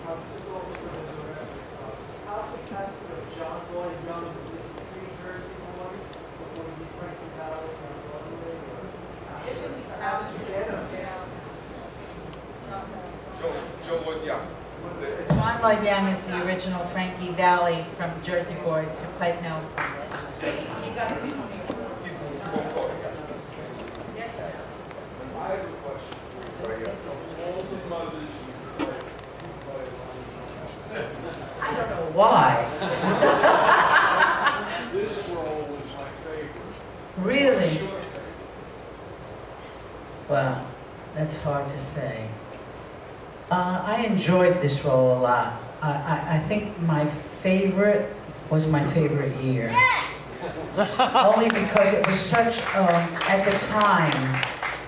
This is also for the director. How's the casting of John Lloyd Young? Was this pre-Jersey Boys? Before he Frankie Valli and Broadway? This would be John Lloyd Young. John Lloyd Young is the original Frankie Valli from Jersey Boys who played Nelson. He got the Yes, sir. I have a question. All the mothers you play I don't know why. This role was my favorite. Really? Well, that's hard to say. I enjoyed this role a lot. I think my favorite was my favorite year. Only because it was such, at the time,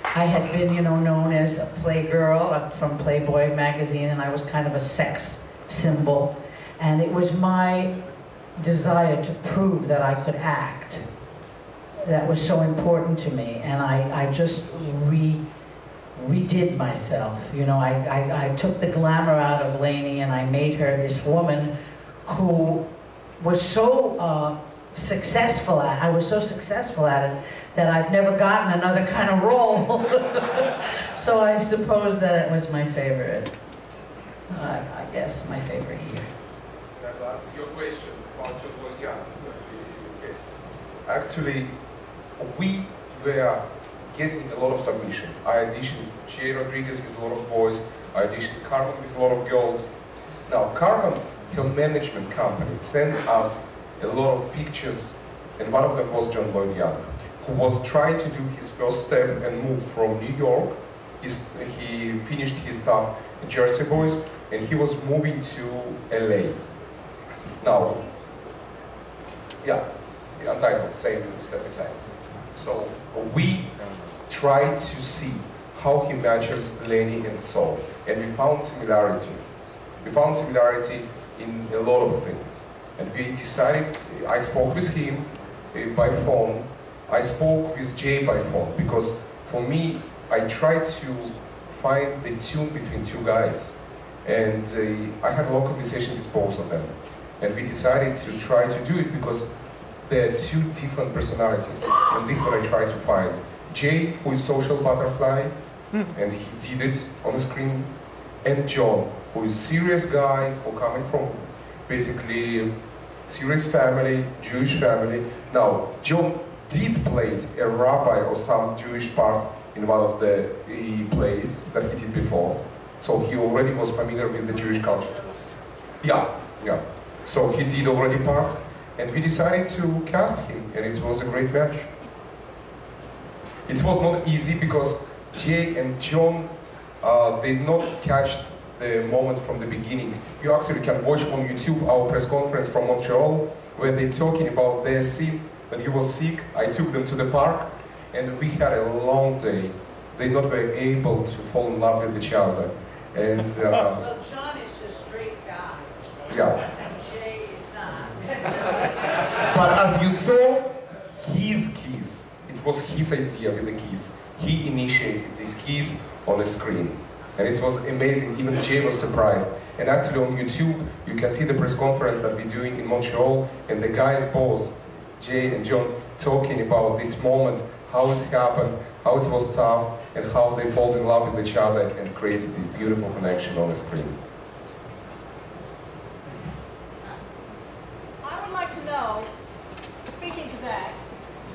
I had been, you know, known as a playgirl from Playboy magazine, and I was kind of a sex symbol. And it was my desire to prove that I could act that was so important to me. And I just redid myself. You know, I took the glamour out of Lainie and I made her this woman who was so successful at, I was so successful at it that I've never gotten another kind of role. So I suppose that it was my favorite, I guess, my favorite year. That's your question about John Lloyd Young. Actually, we were getting a lot of submissions. I auditioned Jay Rodriguez with a lot of boys. I auditioned Carmen with a lot of girls. Now, Carmen, her management company, sent us a lot of pictures, and one of them was John Lloyd Young, who was trying to do his first step and move from New York. He finished his stuff in Jersey Boys, and he was moving to LA. Now, yeah, the untitled, same step aside. So we tried to see how he matches Lainie and Saul, and we found similarity. We found similarity in a lot of things, and we decided. I spoke with him by phone. I spoke with Jay by phone because for me, I tried to find the tune between two guys, and I had a long conversation with both of them, and we decided to try to do it because there are two different personalities, and this is what I try to find. Jay, who is social butterfly, and he did it on the screen, and John, who is serious guy, who coming from basically serious family, Jewish family. Now, John did play a rabbi or some Jewish part in one of the plays that he did before, so he already was familiar with the Jewish culture. Yeah. So he did already part. And we decided to cast him, and it was a great match. It was not easy because Jay and John did not catch the moment from the beginning. You actually can watch on YouTube our press conference from Montreal, where they're talking about their scene when he was sick. I took them to the park, and we had a long day. They not were able to fall in love with each other. And well, John is a straight guy. Yeah. But as you saw, his kiss, it was his idea with the kiss. He initiated this kiss on the screen. And it was amazing, even Jay was surprised. And actually on YouTube, you can see the press conference that we're doing in Montreal, and the guys both, Jay and John, talking about this moment, how it happened, how it was tough, and how they fall in love with each other and created this beautiful connection on the screen. Speaking to that,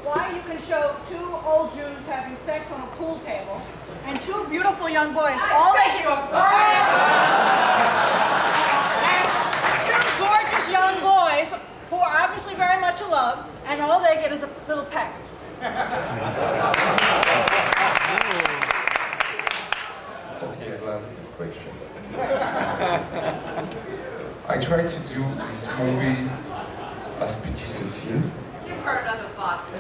why you can show two old Jews having sex on a pool table and two beautiful young boys, all they get, and two gorgeous young boys who are obviously very much in love, and all they get is a little peck. Okay, I'll answer this question. I tried to do this movie as PG-13. You've heard other vodka.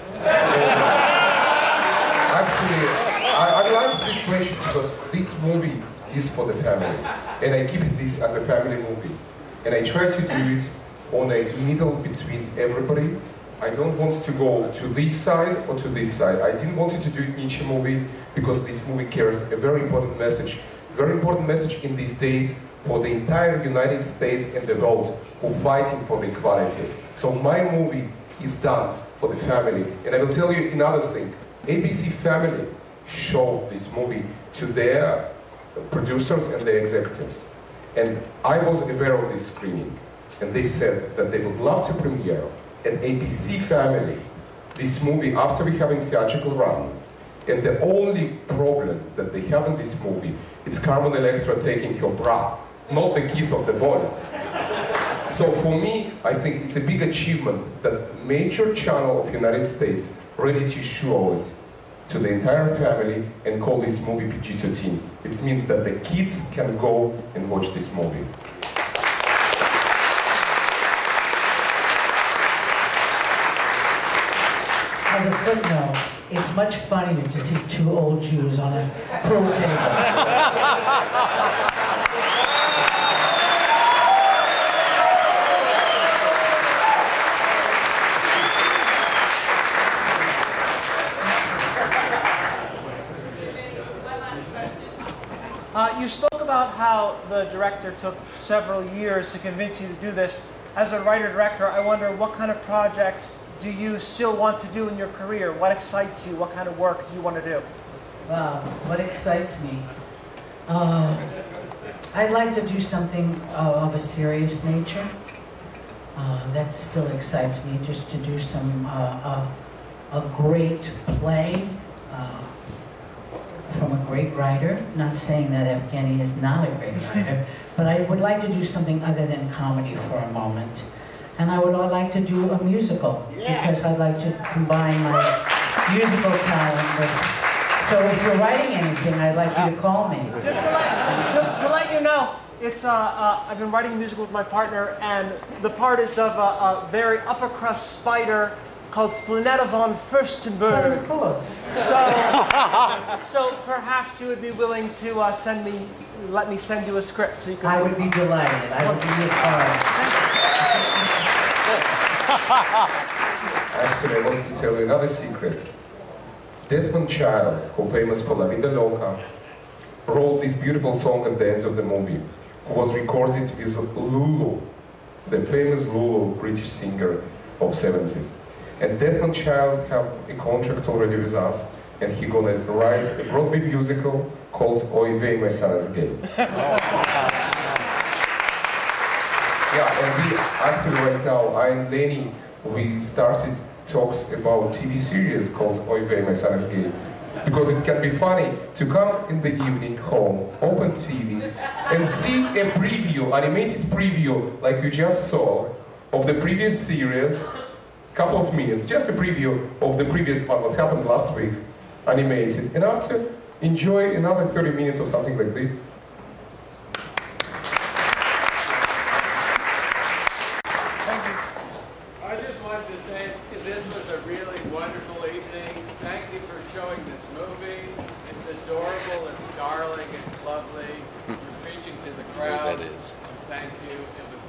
Actually, I will answer this question because this movie is for the family, and I keep this as a family movie. And I try to do it on a middle between everybody. I don't want to go to this side or to this side. I didn't want to do a niche movie because this movie carries a very important message very important message in these days for the entire United States and the world who are fighting for the equality. So my movie is done for the family. And I will tell you another thing. ABC Family showed this movie to their producers and their executives. And I was aware of this screening. And they said that they would love to premiere an ABC Family this movie after we have a theatrical run. And the only problem that they have in this movie, it's Carmen Electra taking her bra, not the kiss of the boys. So for me, I think it's a big achievement that major channel of United States ready to show it to the entire family and call this movie PG-13. It means that the kids can go and watch this movie. As a footnote, it's much funnier to see two old Jews on a pool table. You spoke about how the director took several years to convince you to do this. As a writer-director, I wonder what kind of projects do you still want to do in your career? What excites you? What kind of work do you want to do? Wow, what excites me? I'd like to do something of a serious nature. That still excites me, just to do some a great play from a great writer. Not saying that Evgeny is not a great writer, but I would like to do something other than comedy for a moment. And I would like to do a musical, because I'd like to combine my musical talent with... So if you're writing anything, I'd like you to call me. Just to let you know, it's I've been writing a musical with my partner, and the part is of a very upper crust spider called Splinetta von Furstenberg. Of course. So perhaps you would be willing to let me send you a script so you can... I would be delighted. I would give you a card. Actually, I want to tell you another secret. Desmond Child, who famous for La Vida Loca, wrote this beautiful song at the end of the movie, who was recorded with Lulu, the famous Lulu British singer of 70s. And Desmond Child have a contract already with us, and he gonna write a Broadway musical called Oy Vey, My Son is Gay. Yeah, and we actually right now, I and Lainie, we started talks about TV series called Oy Vey, My Son is Gay. Because it can be funny to come in the evening home, open TV, and see a preview, animated preview, like you just saw, of the previous series, couple of minutes, just a preview of the previous one, what happened last week, animated, and after, enjoy another 30 minutes or something like this. Thank you. I just wanted to say this was a really wonderful evening. Thank you for showing this movie. It's adorable, it's darling, it's lovely. You're preaching to the crowd. That is. Thank you. It was